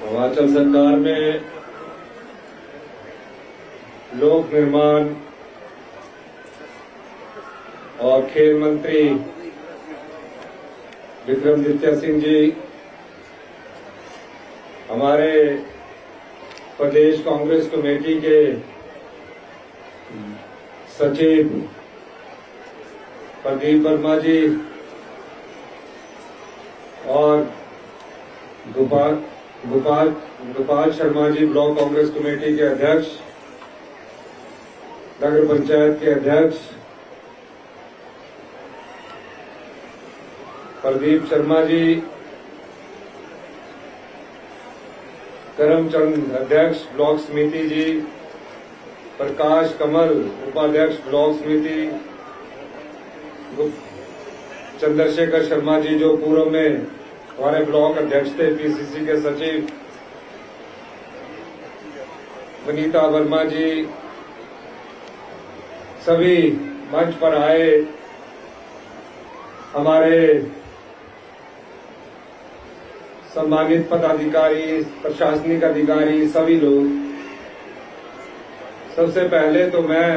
हिमाचल सरकार में लोक निर्माण और खेल मंत्री विक्रमादित्य सिंह जी, हमारे प्रदेश कांग्रेस कमेटी के सचिव प्रदीप वर्मा जी और गोपाल शर्मा जी, ब्लॉक कांग्रेस कमेटी के अध्यक्ष, नगर पंचायत के अध्यक्ष प्रदीप शर्मा जी, करमचंद अध्यक्ष ब्लॉक समिति जी, प्रकाश कमल उपाध्यक्ष ब्लॉक समिति, चंद्रशेखर शर्मा जी जो पूर्व में हमारे ब्लॉक अध्यक्ष थे, पीसीसी के सचिव, वनीता वर्मा जी, सभी मंच पर आए हमारे सम्मानित पदाधिकारी, प्रशासनिक अधिकारी, सभी लोग। सबसे पहले तो मैं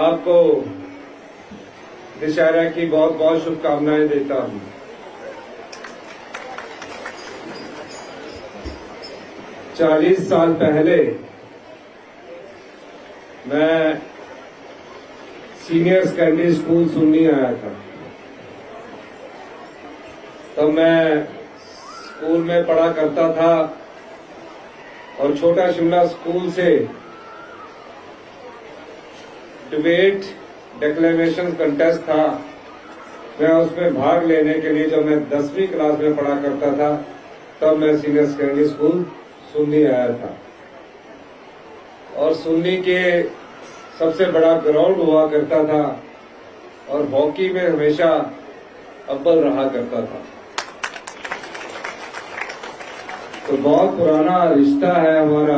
आपको दशहरा की बहुत बहुत शुभकामनाएं देता हूं। चालीस साल पहले मैं सीनियर सेकेंडरी स्कूल सुन्नी आया था। तब मैं स्कूल में पढ़ा करता था और छोटा शिमला स्कूल से डिबेट डिक्लेमेशन कंटेस्ट था। मैं उसमें भाग लेने के लिए जब मैं 10वीं क्लास में पढ़ा करता था, तब मैं सीनियर सेकेंडरी स्कूल सुन्नी आया था। और सुन्नी के सबसे बड़ा ग्राउंड हुआ करता था और हॉकी में हमेशा अव्वल रहा करता था। तो बहुत पुराना रिश्ता है हमारा,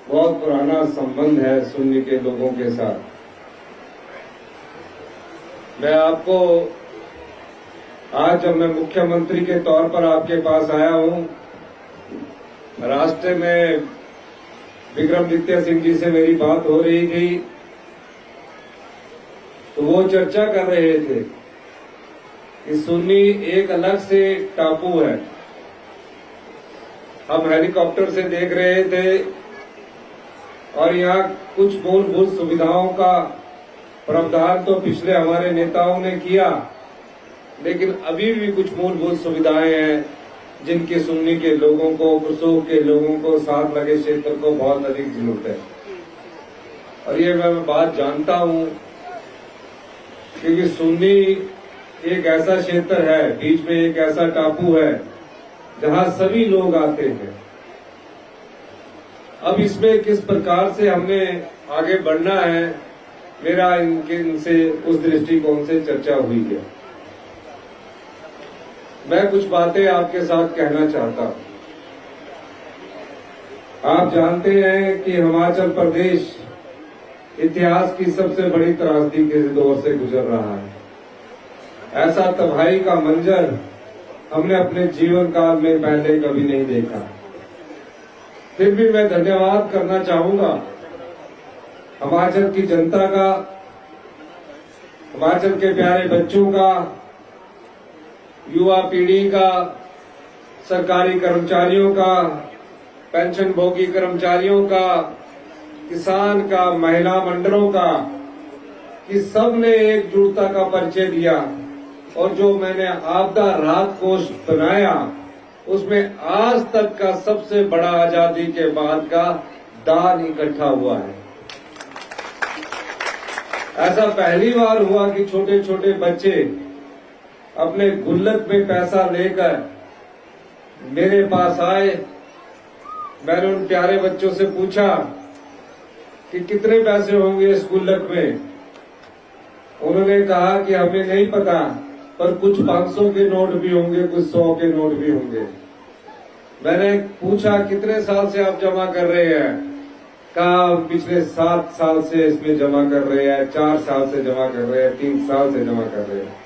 बहुत पुराना संबंध है सुन्नी के लोगों के साथ। मैं आपको आज जब मैं मुख्यमंत्री के तौर पर आपके पास आया हूं, रास्ते में विक्रमादित्य सिंह जी से मेरी बात हो रही थी, तो वो चर्चा कर रहे थे कि सुन्नी एक अलग से टापू है। हम हेलीकॉप्टर से देख रहे थे और यहाँ कुछ मूलभूत सुविधाओं का प्रावधान तो पिछले हमारे नेताओं ने किया, लेकिन अभी भी कुछ मूलभूत सुविधाएं हैं जिनकी सुन्नी के लोगों को, कुरसोग के लोगों को, साथ लगे क्षेत्र को बहुत अधिक जरूरत है। और ये मैं बात जानता हूं क्योंकि सुन्नी एक ऐसा क्षेत्र है, बीच में एक ऐसा टापू है जहां सभी लोग आते हैं। अब इसमें किस प्रकार से हमने आगे बढ़ना है, मेरा इनसे उस दृष्टिकोण से चर्चा हुई है। मैं कुछ बातें आपके साथ कहना चाहता हूं। आप जानते हैं कि हिमाचल प्रदेश इतिहास की सबसे बड़ी त्रासदी के दौर से गुजर रहा है। ऐसा तबाही का मंजर हमने अपने जीवन काल में पहले कभी नहीं देखा। फिर भी मैं धन्यवाद करना चाहूंगा हिमाचल की जनता का, हिमाचल के प्यारे बच्चों का, युवा पीढ़ी का, सरकारी कर्मचारियों का, पेंशन भोगी कर्मचारियों का, किसान का, महिला मंडलों का, कि सबने एकजुटता का परिचय दिया। और जो मैंने आपदा राहत कोष बनाया, उसमें आज तक का सबसे बड़ा आजादी के बाद का दान इकट्ठा हुआ है। ऐसा पहली बार हुआ कि छोटे छोटे बच्चे अपने गुल्लक में पैसा लेकर मेरे पास आए। मैंने उन प्यारे बच्चों से पूछा कि कितने पैसे होंगे इस गुल्लक में। उन्होंने कहा कि हमें नहीं पता, पर कुछ 500 के नोट भी होंगे, कुछ 100 के नोट भी होंगे। मैंने पूछा कितने साल से आप जमा कर रहे हैं? कहा पिछले 7 साल से इसमें जमा कर रहे हैं, 4 साल से जमा कर रहे हैं, 3 साल से जमा कर रहे हैं।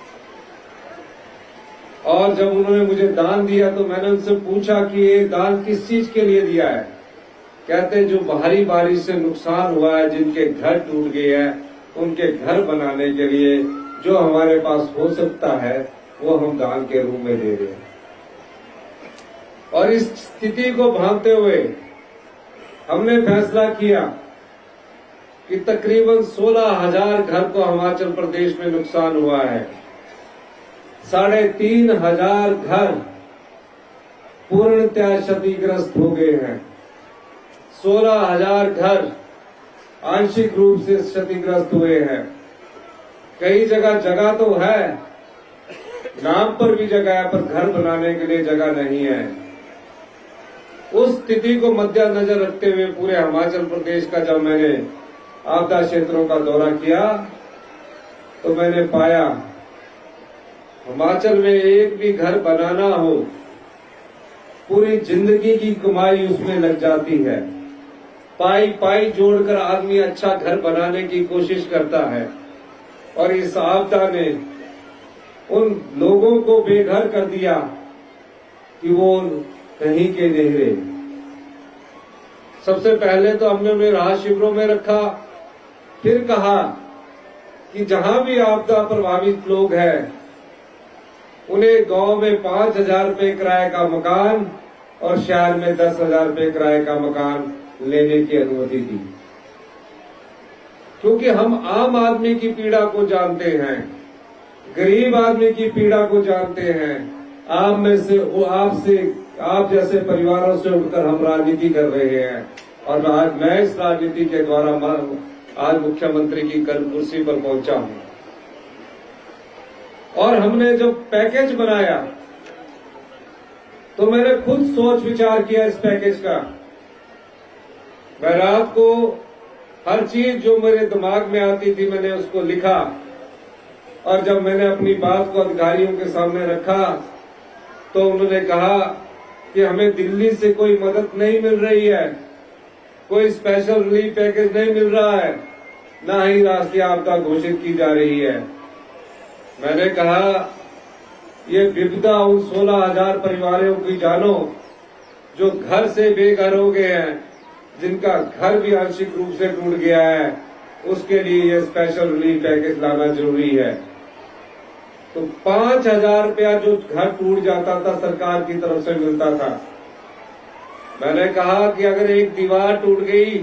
और जब उन्होंने मुझे दान दिया तो मैंने उनसे पूछा कि ये दान किस चीज के लिए दिया है। कहते हैं जो भारी बारिश से नुकसान हुआ है, जिनके घर टूट गए हैं, उनके घर बनाने के लिए जो हमारे पास हो सकता है वो हम दान के रूप में दे रहे हैं। और इस स्थिति को भांपते हुए हमने फैसला किया कि तकरीबन 16,000 घर को हिमाचल प्रदेश में नुकसान हुआ है। 3,500 घर पूर्णतः क्षतिग्रस्त हो गए हैं। 16,000 घर आंशिक रूप से क्षतिग्रस्त हुए हैं। कई जगह तो है, नाम पर भी जगह है, पर घर बनाने के लिए जगह नहीं है। उस स्थिति को मद्देनजर रखते हुए पूरे हिमाचल प्रदेश का जब मैंने आपदा क्षेत्रों का दौरा किया तो मैंने पाया हिमाचल में एक भी घर बनाना हो, पूरी जिंदगी की कमाई उसमें लग जाती है। पाई पाई जोड़कर आदमी अच्छा घर बनाने की कोशिश करता है। और इस आपदा ने उन लोगों को बेघर कर दिया कि वो कहीं के नहीं रहे। सबसे पहले तो हमने उन्हें राहत शिविरों में रखा, फिर कहा कि जहां भी आपदा प्रभावित लोग हैं उन्हें गांव में 5,000 रुपये किराए का मकान और शहर में 10,000 रुपये किराए का मकान लेने की अनुमति दी। क्योंकि हम आम आदमी की पीड़ा को जानते हैं, गरीब आदमी की पीड़ा को जानते हैं। आप जैसे परिवारों से उठकर हम राजनीति कर रहे हैं और आज मैं इस राजनीति के द्वारा आज मुख्यमंत्री की कुर्सी पर पहुंचा हूं। और हमने जब पैकेज बनाया तो मैंने खुद सोच विचार किया इस पैकेज का। मैं रात को हर चीज जो मेरे दिमाग में आती थी मैंने उसको लिखा, और जब मैंने अपनी बात को अधिकारियों के सामने रखा तो उन्होंने कहा कि हमें दिल्ली से कोई मदद नहीं मिल रही है, कोई स्पेशल रिलीफ पैकेज नहीं मिल रहा है, ना ही राष्ट्रीय आपदा घोषित की जा रही है। मैंने कहा ये विपदा उन 16,000 परिवारों की जानो जो घर से बेघर हो गए हैं, जिनका घर भी आंशिक रूप से टूट गया है, उसके लिए ये स्पेशल रिलीफ पैकेज लाना जरूरी है। तो 5,000 रुपया जो घर टूट जाता था सरकार की तरफ से मिलता था। मैंने कहा कि अगर एक दीवार टूट गई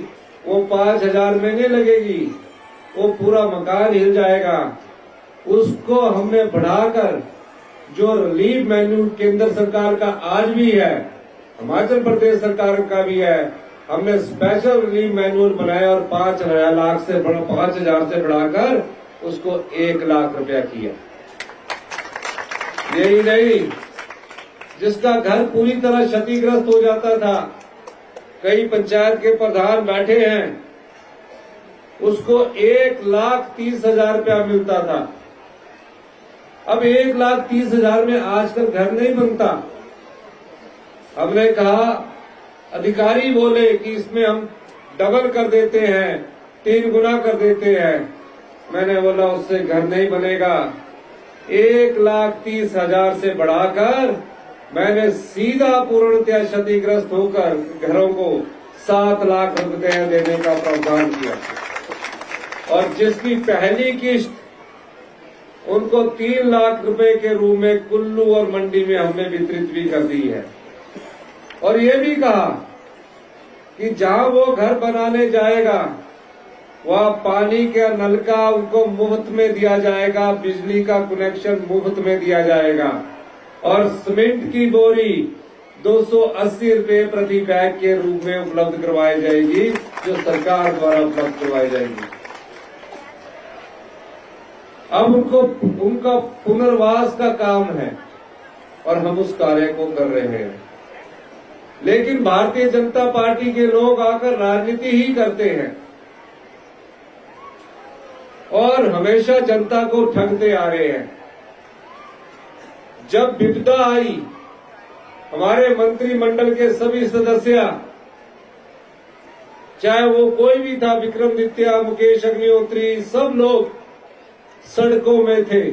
वो 5,000 में नहीं लगेगी, वो पूरा मकान हिल जाएगा। उसको हमने बढ़ाकर जो रिलीफ मैन्यूल केंद्र सरकार का आज भी है, हिमाचल प्रदेश सरकार का भी है, हमने स्पेशल रिलीफ मैन्यूल बनाया और 5,000 से बढ़ाकर उसको 1 लाख रुपया किया। यही नहीं, जिसका घर पूरी तरह क्षतिग्रस्त हो जाता था, कई पंचायत के प्रधान बैठे हैं, उसको 1,30,000 रुपया मिलता था। अब 1,30,000 में आजकल घर नहीं बनता। हमने कहा, अधिकारी बोले कि इसमें हम डबल कर देते हैं, 3 गुना कर देते हैं। मैंने बोला उससे घर नहीं बनेगा। 1,30,000 से बढ़ाकर मैंने सीधा पूर्णतः क्षतिग्रस्त होकर घरों को 7 लाख रुपए देने का प्रावधान किया। और जिसकी पहली किस्त उनको 3 लाख रुपए के रूप में कुल्लू और मंडी में हमने वितरित भी कर दी है। और ये भी कहा कि जहां वो घर बनाने जाएगा वह पानी का नलका उनको मुफ्त में दिया जाएगा, बिजली का कनेक्शन मुफ्त में दिया जाएगा, और सीमेंट की बोरी 280 रुपए प्रति बैग के रूप में उपलब्ध करवाई जाएगी, जो सरकार द्वारा उपलब्ध करवाई जाएगी। अब उनका पुनर्वास का काम है और हम उस कार्य को कर रहे हैं। लेकिन भारतीय जनता पार्टी के लोग आकर राजनीति ही करते हैं और हमेशा जनता को ठगते आ रहे हैं। जब विपदा आई, हमारे मंत्रिमंडल के सभी सदस्य, चाहे वो कोई भी था, विक्रमादित्य, मुकेश अग्निहोत्री, सब लोग सड़कों में थे।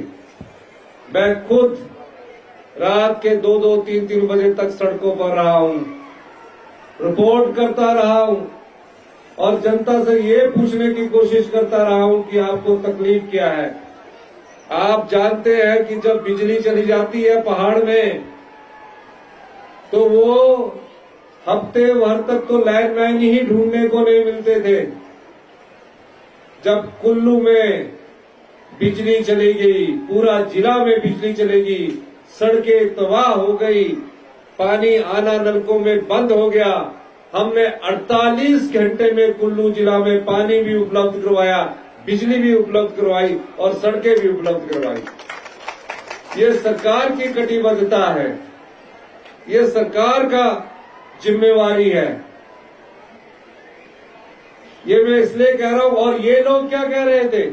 मैं खुद रात के 2-2, 3-3 बजे तक सड़कों पर रहा हूं, रिपोर्ट करता रहा हूं और जनता से ये पूछने की कोशिश करता रहा हूं कि आपको तकलीफ क्या है। आप जानते हैं कि जब बिजली चली जाती है पहाड़ में तो वो हफ्ते भर तक तो लाइनमैन ही ढूंढने को नहीं मिलते थे। जब कुल्लू में बिजली चली गई, पूरा जिला में बिजली चली गई, सड़कें तबाह हो गई, पानी आना नलकों में बंद हो गया, हमने 48 घंटे में कुल्लू जिला में पानी भी उपलब्ध करवाया, बिजली भी उपलब्ध करवाई और सड़कें भी उपलब्ध करवाई। ये सरकार की कटिबद्धता है, ये सरकार का जिम्मेवारी है। ये मैं इसलिए कह रहा हूं। और ये लोग क्या कह रहे थे,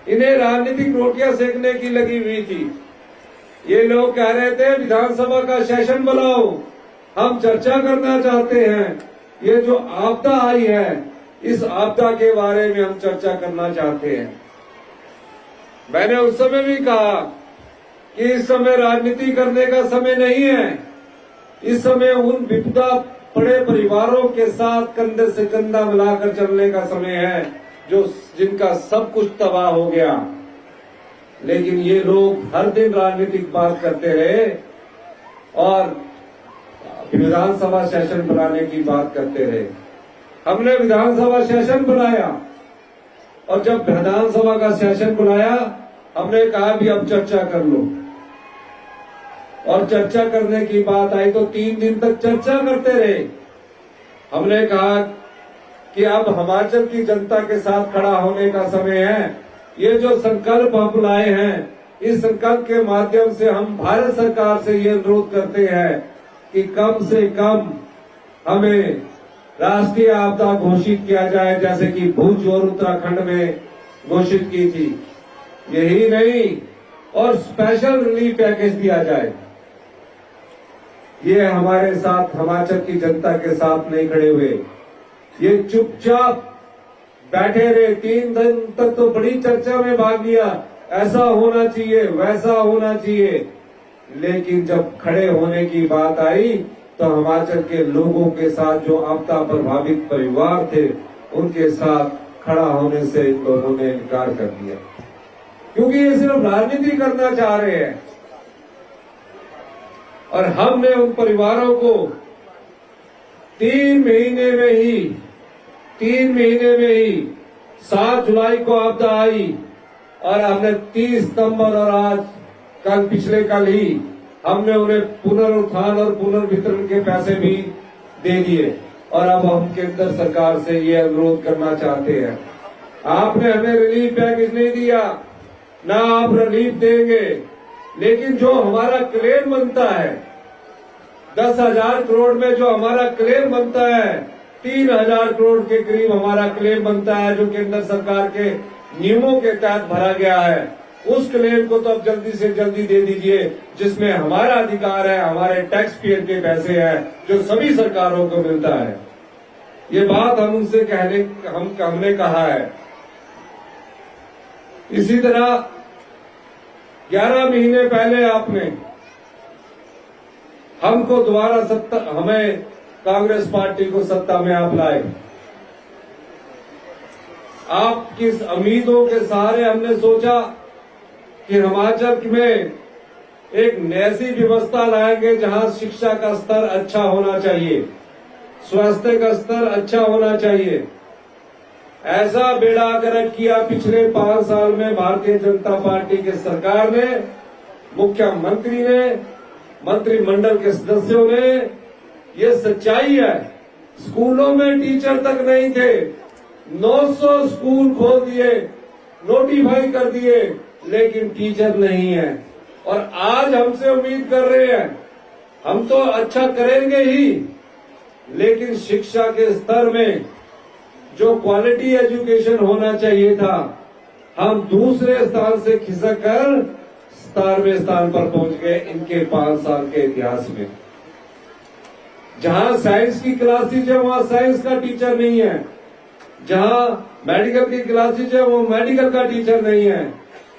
इन्हें राजनीतिक रोटियां सेकने की लगी हुई थी। ये लोग कह रहे थे विधानसभा का सेशन बुलाओ, हम चर्चा करना चाहते हैं, ये जो आपदा आई है इस आपदा के बारे में हम चर्चा करना चाहते हैं। मैंने उस समय भी कहा कि इस समय राजनीति करने का समय नहीं है, इस समय उन विपदा पड़े परिवारों के साथ कंधे से कंधा मिलाकर चलने का समय है जो जिनका सब कुछ तबाह हो गया। लेकिन ये लोग हर दिन राजनीतिक बात करते रहे और विधानसभा सेशन बुलाने की बात करते रहे। हमने विधानसभा सेशन बुलाया और जब विधानसभा का सेशन बुलाया हमने कहा भी अब चर्चा कर लो, और चर्चा करने की बात आई तो 3 दिन तक चर्चा करते रहे। हमने कहा कि अब हिमाचल की जनता के साथ खड़ा होने का समय है। ये जो संकल्प हम लाए हैं, इस संकल्प के माध्यम से हम भारत सरकार से ये अनुरोध करते हैं कि कम से कम हमें राष्ट्रीय आपदा घोषित किया जाए, जैसे कि भुज और उत्तराखंड में घोषित की थी। यही नहीं, और स्पेशल रिलीफ पैकेज दिया जाए। ये हमारे साथ हिमाचल की जनता के साथ नहीं खड़े हुए, ये चुपचाप बैठे रहे। 3 दिन तक तो बड़ी चर्चा में भाग लिया, ऐसा होना चाहिए, वैसा होना चाहिए, लेकिन जब खड़े होने की बात आई तो हिमाचल के लोगों के साथ जो आपदा प्रभावित परिवार थे उनके साथ खड़ा होने से इन लोगों ने इनकार कर दिया, क्योंकि ये सिर्फ राजनीति करना चाह रहे हैं। और हमने उन परिवारों को 3 महीने में ही 7 जुलाई को आपदा आई और हमने 30 सितंबर और आज पिछले कल ही हमने उन्हें पुनरुत्थान और पुनर्वितरण के पैसे भी दे दिए। और अब हम केंद्र सरकार से ये अनुरोध करना चाहते हैं, आपने हमें रिलीफ पैकेज नहीं दिया, ना आप रिलीफ देंगे, लेकिन जो हमारा क्लेम बनता है 10,000 करोड़ में जो हमारा क्लेम बनता है, 3,000 करोड़ के करीब हमारा क्लेम बनता है जो केंद्र सरकार के नियमों के तहत भरा गया है, उस क्लेम को तो अब जल्दी से जल्दी दे दीजिए, जिसमें हमारा अधिकार है, हमारे टैक्स पेयर के पैसे हैं जो सभी सरकारों को मिलता है। ये बात हम उनसे हमने कहा है। इसी तरह 11 महीने पहले आपने हमको दोबारा हमें कांग्रेस पार्टी को सत्ता में आप लाए। आपकी उम्मीदों के सहारे हमने सोचा कि हिमाचल में एक ऐसी व्यवस्था लाएंगे जहां शिक्षा का स्तर अच्छा होना चाहिए, स्वास्थ्य का स्तर अच्छा होना चाहिए। ऐसा बेड़ा गर्क किया पिछले 5 साल में भारतीय जनता पार्टी की सरकार ने, मुख्यमंत्री ने, मंत्रिमंडल के सदस्यों ने। ये सच्चाई है, स्कूलों में टीचर तक नहीं थे, 900 स्कूल खोल दिए, नोटिफाई कर दिए, लेकिन टीचर नहीं है। और आज हमसे उम्मीद कर रहे हैं, हम तो अच्छा करेंगे ही, लेकिन शिक्षा के स्तर में जो क्वालिटी एजुकेशन होना चाहिए था, हम दूसरे स्थान से खिसक कर 17वें स्थान पर पहुंच गए इनके 5 साल के इतिहास में। जहां साइंस की क्लासेज है वहां साइंस का टीचर नहीं है, जहां मेडिकल की क्लासेज है वो मेडिकल का टीचर नहीं है।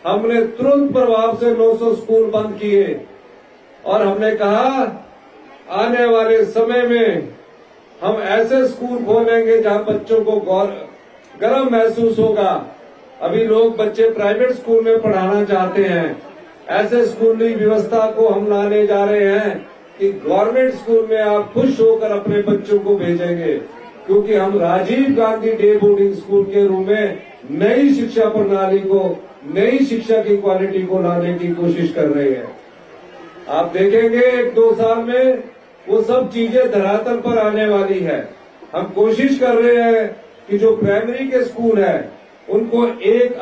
हमने तुरंत प्रभाव से 900 स्कूल बंद किए, और हमने कहा आने वाले समय में हम ऐसे स्कूल खोलेंगे जहां बच्चों को गर्व महसूस होगा। अभी लोग बच्चे प्राइवेट स्कूल में पढ़ाना चाहते हैं, ऐसे स्कूली व्यवस्था को हम लाने जा रहे हैं कि गवर्नमेंट स्कूल में आप खुश होकर अपने बच्चों को भेजेंगे, क्योंकि हम Rajiv Gandhi day boarding school के रूप में नई शिक्षा प्रणाली को, नई शिक्षा की क्वालिटी को लाने की कोशिश कर रहे हैं। आप देखेंगे 1-2 साल में वो सब चीजें धरातल पर आने वाली है। हम कोशिश कर रहे हैं कि जो प्राइमरी के स्कूल है उनको एक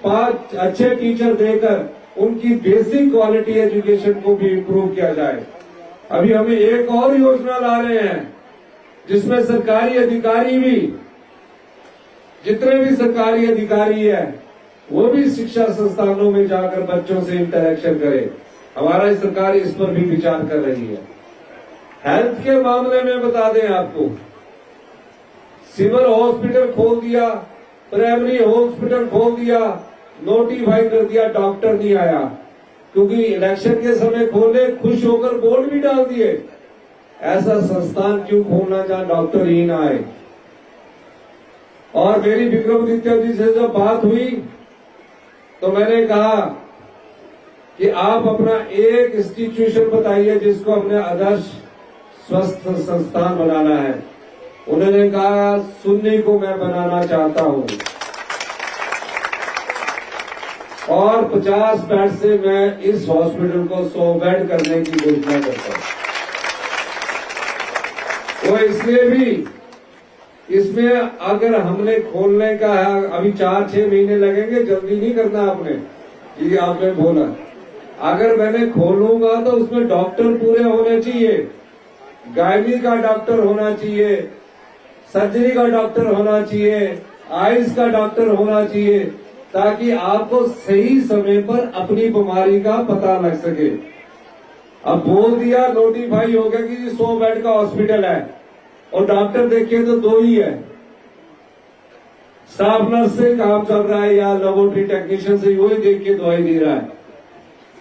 5 अच्छे टीचर देकर उनकी बेसिक क्वालिटी एजुकेशन को भी इम्प्रूव किया जाए। अभी हम एक और योजना ला रहे हैं जिसमें सरकारी अधिकारी भी, जितने भी सरकारी अधिकारी है वो भी शिक्षा संस्थानों में जाकर बच्चों से इंटरेक्शन करें। हमारा सरकार इस पर भी विचार कर रही है। हेल्थ के मामले में बता दें आपको, सिविल हॉस्पिटल खोल दिया, प्राइमरी हॉस्पिटल खोल दिया, नोटिफाई कर दिया, डॉक्टर नहीं आया क्योंकि इलेक्शन के समय खोले, खुश होकर बोर्ड भी डाल दिए। ऐसा संस्थान क्यों खोलना जहां डॉक्टर ही ना आए। और मेरी विक्रमादित्य जी से जब बात हुई तो मैंने कहा कि आप अपना एक इंस्टीट्यूशन बताइए जिसको अपने आदर्श स्वस्थ संस्थान बनाना है। उन्होंने कहा सुन्नी को मैं बनाना चाहता हूं और 50 बेड से मैं इस हॉस्पिटल को 100 बेड करने की घोषणा करता हूं। वो इसलिए भी, इसमें अगर हमने खोलने का है, अभी 4-6 महीने लगेंगे, जल्दी नहीं करना आपने, ये आपने बोला। अगर मैंने खोलूंगा तो उसमें डॉक्टर पूरे होने चाहिए, गायनी का डॉक्टर होना चाहिए, सर्जरी का डॉक्टर होना चाहिए, आइज का डॉक्टर होना चाहिए, ताकि आपको सही समय पर अपनी बीमारी का पता लग सके। अब बोल दिया, नोटिफाई हो गया कि 100 बेड का हॉस्पिटल है और डॉक्टर देखिए तो 2 ही है। स्टाफ नर्स से काम चल रहा है या लेबोरेटरी टेक्नीशियन से वही देख के दवाई दे रहा है।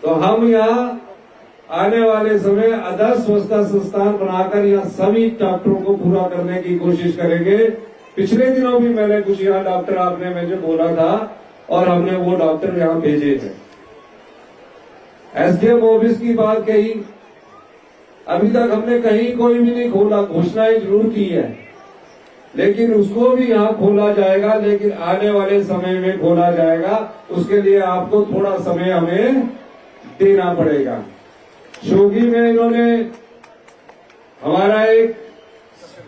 तो हम यहाँ आने वाले समय आदर्श स्वच्छता संस्थान बनाकर यहाँ सभी डॉक्टरों को पूरा करने की कोशिश करेंगे। पिछले दिनों भी मैंने कुछ यहाँ डॉक्टर आपने मुझे बोला था और हमने वो डॉक्टर यहाँ भेजे हैं। एसडीएम ऑफिस की बात कही, अभी तक हमने कहीं कोई भी नहीं खोला, घोषणाएं जरूर की है, लेकिन उसको भी यहाँ खोला जाएगा, लेकिन आने वाले समय में खोला जाएगा। उसके लिए आपको थोड़ा समय हमें देना पड़ेगा। शोगी में इन्होंने हमारा एक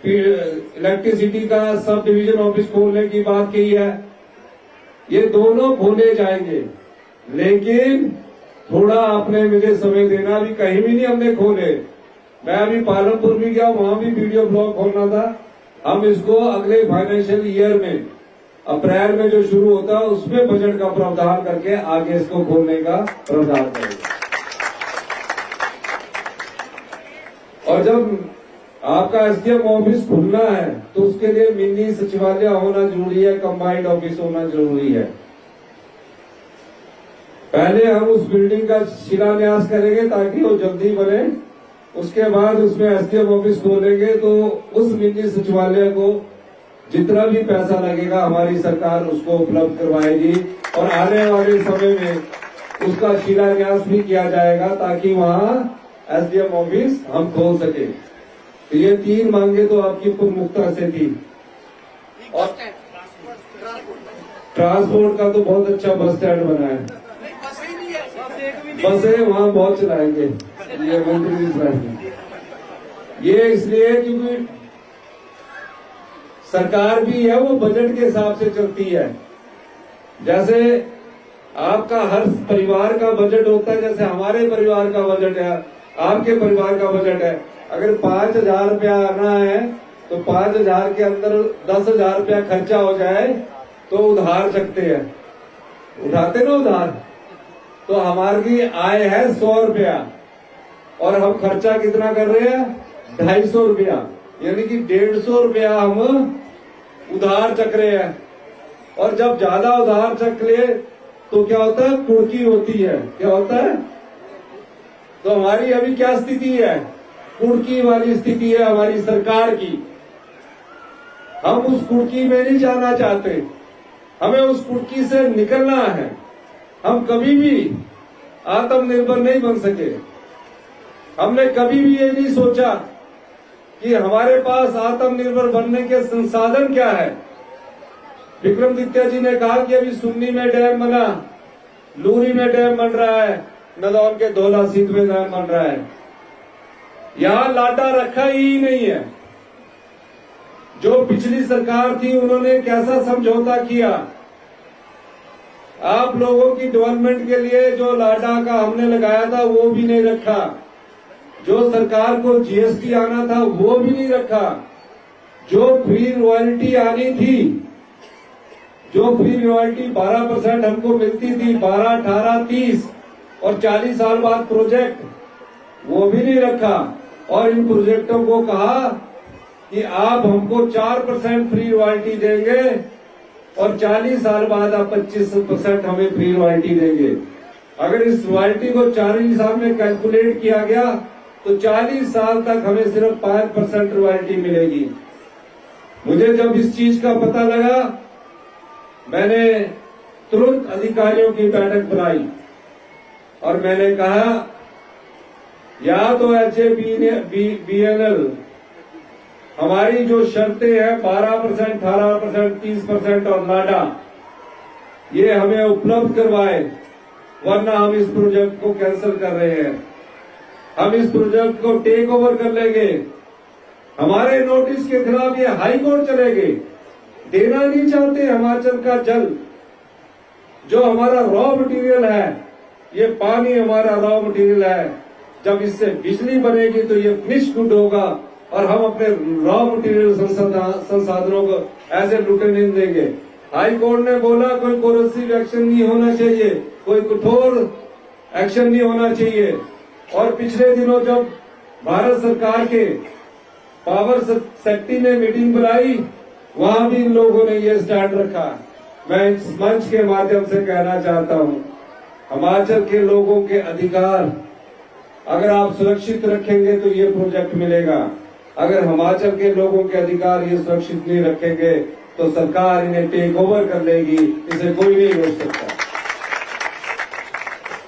इलेक्ट्रिसिटी का सब डिवीजन ऑफिस खोलने की बात की है। ये दोनों खोले जाएंगे, लेकिन थोड़ा आपने मुझे समय देना। भी कहीं भी नहीं हमने खोले। मैं अभी पालमपुर भी गया, वहां भी वीडियो ब्लॉग खोलना था। हम इसको अगले फाइनेंशियल ईयर में अप्रैल में जो शुरू होता है उसमें बजट का प्रावधान करके आगे इसको खोलने का प्रावधान करेंगे। और जब आपका एसडीएम ऑफिस खुलना है तो उसके लिए मिनी सचिवालय होना जरूरी है, कंबाइंड ऑफिस होना जरूरी है। पहले हम उस बिल्डिंग का शिलान्यास करेंगे ताकि वो जल्दी बने, उसके बाद उसमें एसडीएम ऑफिस खोलेंगे तो उस मिनी सचिवालय को जितना भी पैसा लगेगा हमारी सरकार उसको उपलब्ध करवाएगी और आने वाले समय में उसका शिलान्यास भी किया जाएगा ताकि वहां एसडीएम ऑफिस हम खोल सके। तो ये 3 मांगे तो आपकी प्रमुखता से थी। और ट्रांसपोर्ट का तो बहुत अच्छा बस स्टैंड बना है, बसें वहां बहुत चलाएंगे ये मंत्री। ये इसलिए क्योंकि सरकार भी है वो बजट के हिसाब से चलती है। जैसे आपका हर परिवार का बजट होता है, जैसे हमारे परिवार का बजट है, आपके परिवार का बजट है। अगर 5,000 रुपया आना है तो 5,000 के अंदर 10,000 रुपया खर्चा हो जाए तो उधार चकते हैं, उठाते ना उधार। तो हमारी आय है 100 रुपया और हम खर्चा कितना कर रहे हैं 250 रुपया, यानी कि 150 रुपया हम उधार चक रहे हैं। और जब ज्यादा उधार चक ले तो क्या होता है, कुर्की होती है। क्या होता है, तो हमारी अभी क्या स्थिति है? कुर्की वाली स्थिति है हमारी सरकार की। हम उस कुर्की में नहीं जाना चाहते, हमें उस कुर्की से निकलना है। हम कभी भी आत्मनिर्भर नहीं बन सके। हमने कभी भी ये नहीं सोचा कि हमारे पास आत्मनिर्भर बनने के संसाधन क्या है। विक्रमादित्य जी ने कहा कि अभी सुन्नी में डैम बना, लूरी में डैम बन रहा है, नदौन के धौला सीध में डैम बन रहा है। यहां लाटा रखा ही नहीं है। जो पिछली सरकार थी उन्होंने कैसा समझौता किया। आप लोगों की डेवलपमेंट के लिए जो लाटा का हमने लगाया था वो भी नहीं रखा। जो सरकार को जीएसटी आना था वो भी नहीं रखा। जो फ्री रॉयल्टी आनी थी, जो फ्री रॉयल्टी 12% हमको मिलती थी, 12, 18, 30 और 40 साल बाद प्रोजेक्ट, वो भी नहीं रखा। और इन प्रोजेक्टों को कहा कि आप हमको 4% फ्री रॉयल्टी देंगे और 40 साल बाद आप 25% हमें फ्री रॉयल्टी देंगे। अगर इस रॉयल्टी को 40 साल में कैलकुलेट किया गया तो 40 साल तक हमें सिर्फ 5% रॉयल्टी मिलेगी। मुझे जब इस चीज का पता लगा, मैंने तुरंत अधिकारियों की बैठक बुलाई और मैंने कहा या तो HABNL हमारी जो शर्तें हैं 12%, 18%, 30% और लाडा, ये हमें उपलब्ध करवाए, वरना हम इस प्रोजेक्ट को कैंसिल कर रहे हैं। हम इस प्रोजेक्ट को टेक ओवर कर लेंगे। हमारे नोटिस के खिलाफ ये हाई कोर्ट चलेंगे। देना नहीं चाहते हिमाचल का जल, जो हमारा रॉ मटेरियल है। ये पानी हमारा रॉ मटेरियल है। जब इससे बिजली बनेगी तो ये फिनिश गुड होगा और हम अपने रॉ मटेरियल संसाधनों को ऐसे लुटे नहीं देंगे। हाई कोर्ट ने बोला कोई कोरेसिव एक्शन नहीं होना चाहिए, कोई कठोर एक्शन नहीं होना चाहिए। और पिछले दिनों जब भारत सरकार के पावर सेक्रेटरी ने मीटिंग बुलाई, वहां भी इन लोगों ने ये स्टैंड रखा। मैं इस मंच के माध्यम से कहना चाहता हूं, हिमाचल के लोगों के अधिकार अगर आप सुरक्षित रखेंगे तो ये प्रोजेक्ट मिलेगा। अगर हिमाचल के लोगों के अधिकार ये सुरक्षित नहीं रखेंगे तो सरकार इन्हें टेक ओवर कर लेगी। इसे कोई नहीं रोक सकता।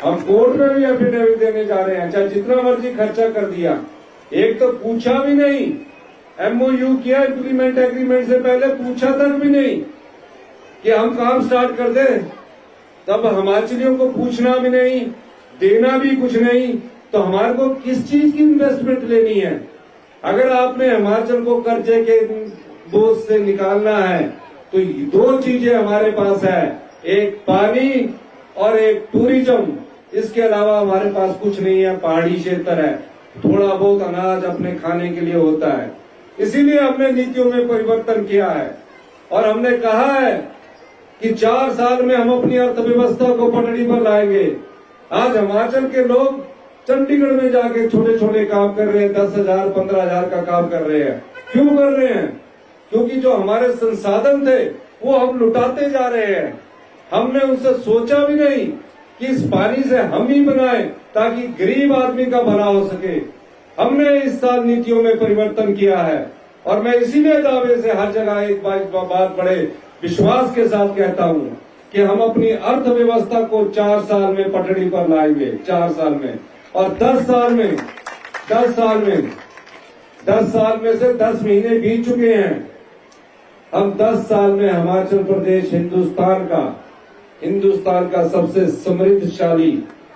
हम कोर्ट में भी एफिडेविट देने जा रहे हैं, चाहे जितना मर्जी खर्चा कर दिया। एक तो पूछा भी नहीं, MOU किया, इम्प्लीमेंट एग्रीमेंट से पहले पूछा तक भी नहीं कि हम काम स्टार्ट कर दें। तब हिमाचलियों को पूछना भी नहीं, देना भी कुछ नहीं, तो हमारे को किस चीज की इन्वेस्टमेंट लेनी है? अगर आपने हिमाचल को कर्जे के बोझ से निकालना है तो दो चीजें हमारे पास है, एक पानी और एक टूरिज्म। इसके अलावा हमारे पास कुछ नहीं है। पहाड़ी क्षेत्र है, थोड़ा बहुत अनाज अपने खाने के लिए होता है। इसीलिए हमने नीतियों में परिवर्तन किया है और हमने कहा है कि 4 साल में हम अपनी अर्थव्यवस्था को पटड़ी पर लाएंगे। आज हिमाचल के लोग चंडीगढ़ में जाके छोटे छोटे काम कर रहे हैं, 10,000, 15,000 का काम कर रहे हैं। क्यों कर रहे हैं? क्योंकि जो हमारे संसाधन थे वो हम लुटाते जा रहे हैं। हमने उनसे सोचा भी नहीं कि इस पानी से हम ही बनाए ताकि गरीब आदमी का भला हो सके। हमने इस साल नीतियों में परिवर्तन किया है और मैं इसीलिए दावे से हर जगह एक बात बड़े विश्वास के साथ कहता हूं कि हम अपनी अर्थव्यवस्था को 4 साल में पटड़ी पर लाएंगे। 4 साल में और 10 साल में 10 साल में से 10 महीने बीत चुके हैं। हम 10 साल में हिमाचल प्रदेश हिंदुस्तान का सबसे समृद्धशाली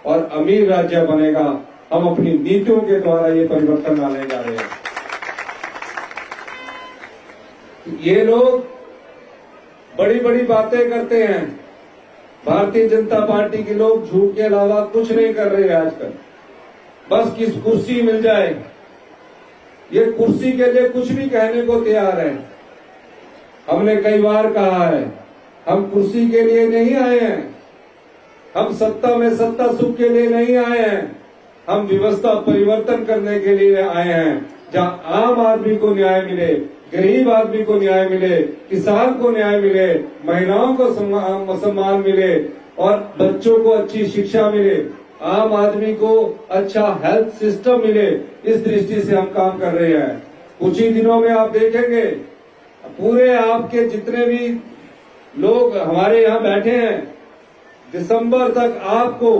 और अमीर राज्य बनेगा। हम अपनी नीतियों के द्वारा ये परिवर्तन लाने जा रहे हैं। ये लोग बड़ी बड़ी बातें करते हैं। भारतीय जनता पार्टी के लोग झूठ के अलावा कुछ नहीं कर रहे हैं आजकल। बस किस कुर्सी मिल जाए, ये कुर्सी के लिए कुछ भी कहने को तैयार है। हमने कई बार कहा है, हम कुर्सी के लिए नहीं आए हैं, हम सत्ता में सत्ता सुख के लिए नहीं आए हैं, हम व्यवस्था परिवर्तन करने के लिए आए हैं। जहां आम आदमी को न्याय मिले, गरीब आदमी को न्याय मिले, किसान को न्याय मिले, महिलाओं को सम्मान मिले और बच्चों को अच्छी शिक्षा मिले। आम आदमी को अच्छा हेल्थ सिस्टम मिले, इस दृष्टि से हम काम कर रहे हैं। कुछ ही दिनों में आप देखेंगे पूरे आपके जितने भी लोग हमारे यहाँ बैठे हैं, दिसंबर तक आपको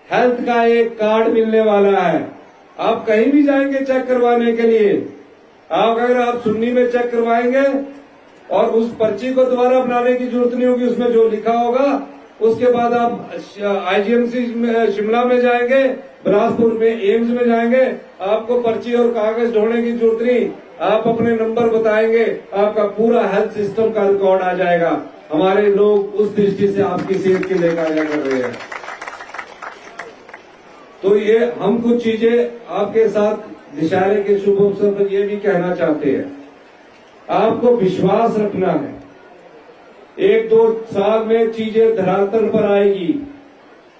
हेल्थ का एक कार्ड मिलने वाला है। आप कहीं भी जाएंगे चेक करवाने के लिए, अगर आप सुन्नी में चेक करवाएंगे और उस पर्ची को दोबारा बनाने की जरूरत नहीं होगी, उसमें जो लिखा होगा। उसके बाद आप आईजीएमसी शिमला में जाएंगे, बिलासपुर में एम्स में जाएंगे, आपको पर्ची और कागज ढोने की जरूरत नहीं। आप अपने नंबर बताएंगे, आपका पूरा हेल्थ सिस्टम का रिकॉर्ड आ जाएगा। हमारे लोग उस दृष्टि से आपकी सेहत के लिए कार्य कर रहे हैं। तो ये हम कुछ चीजें आपके साथ दशहरे के शुभ अवसर पर ये भी कहना चाहते हैं, आपको विश्वास रखना है। 1-2 साल में चीजें धरातल पर आएगी,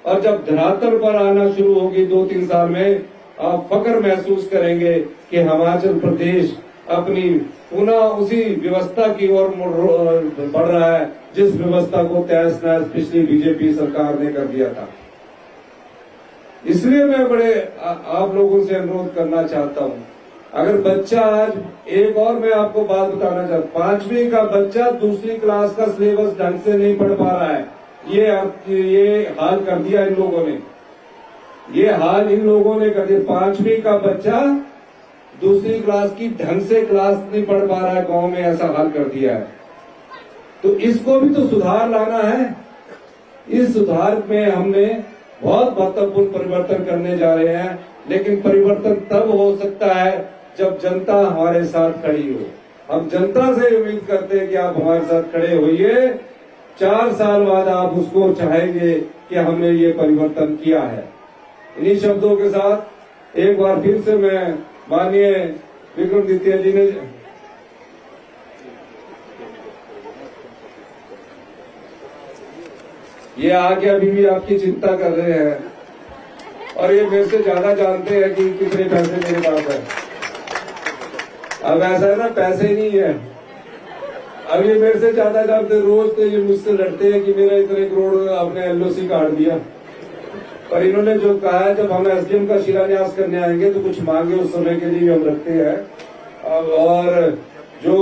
और जब धरातल पर आना शुरू होगी 2-3 साल में, आप फख्र महसूस करेंगे कि हिमाचल प्रदेश अपनी पुनः उसी व्यवस्था की ओर बढ़ रहा है जिस व्यवस्था को तहस नहस पिछली बीजेपी सरकार ने कर दिया था। इसलिए मैं बड़े आप लोगों से अनुरोध करना चाहता हूं, अगर बच्चा आज एक और मैं आपको बात बताना चाहता हूं, 5वीं का बच्चा दूसरी क्लास का सिलेबस ढंग से नहीं पढ़ पा रहा है। ये हाल कर दिया इन लोगों ने, ये हाल इन लोगों ने कर दिया। 5वीं का बच्चा दूसरी क्लास की ढंग से क्लास नहीं पढ़ पा रहा है, गांव में ऐसा हाल कर दिया है। तो इसको भी तो सुधार लाना है। इस सुधार में हमने बहुत महत्वपूर्ण परिवर्तन करने जा रहे हैं, लेकिन परिवर्तन तब हो सकता है जब जनता हमारे साथ खड़ी हो। हम जनता से उम्मीद करते हैं कि आप हमारे साथ खड़े होइए। 4 साल बाद आप उसको चाहेंगे कि हमने ये परिवर्तन किया है। इन्हीं शब्दों के साथ एक बार फिर से मैं माननीय विक्रमादित्य जी ने ये आगे अभी भी आपकी चिंता कर रहे हैं, और ये मेरे से ज्यादा जानते हैं कि कितने पैसे मेरे पास है। अब ऐसा है ना, पैसे नहीं है। अब ये मेरे से ज्यादा जानते, रोज तो ये मुझसे लड़ते हैं कि मेरा इतने करोड़ आपने एलओसी काट दिया। और इन्होंने जो कहा है, जब हम एसडीएम का शिलान्यास करने आएंगे तो कुछ मांगे उस समय के लिए हम रखते हैं। और जो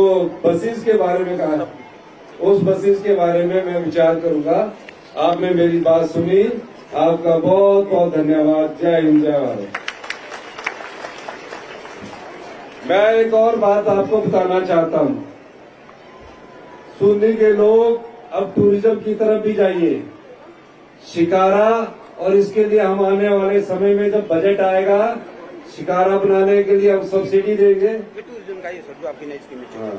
बसेस के बारे में कहा, उस बसेस के बारे में मैं विचार करूंगा। आपने मेरी बात सुनी, आपका बहुत बहुत धन्यवाद। जय हिंद, जय भारत। मैं एक और बात आपको बताना चाहता हूं, सुन्नी के लोग अब टूरिज्म की तरफ भी जाइए। शिकारा, और इसके लिए हम आने वाले समय में जब बजट आएगा, शिकारा बनाने के लिए हम सब्सिडी देंगे। टूरिज्म का ये सर आपकी नई स्कीम है।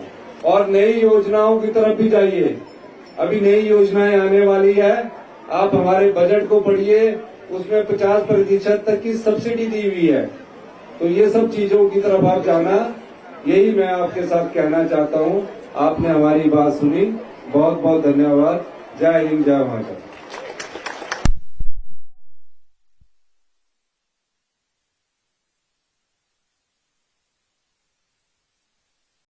और नई योजनाओं की तरफ भी जाइए। अभी नई योजनाएं आने वाली है, आप हमारे बजट को पढ़िए, उसमें 50% तक की सब्सिडी दी हुई है। तो ये सब चीजों की तरफ आप जाना, यही मैं आपके साथ कहना चाहता हूं। आपने हमारी बात सुनी, बहुत बहुत धन्यवाद। जय हिंद, जय भारत।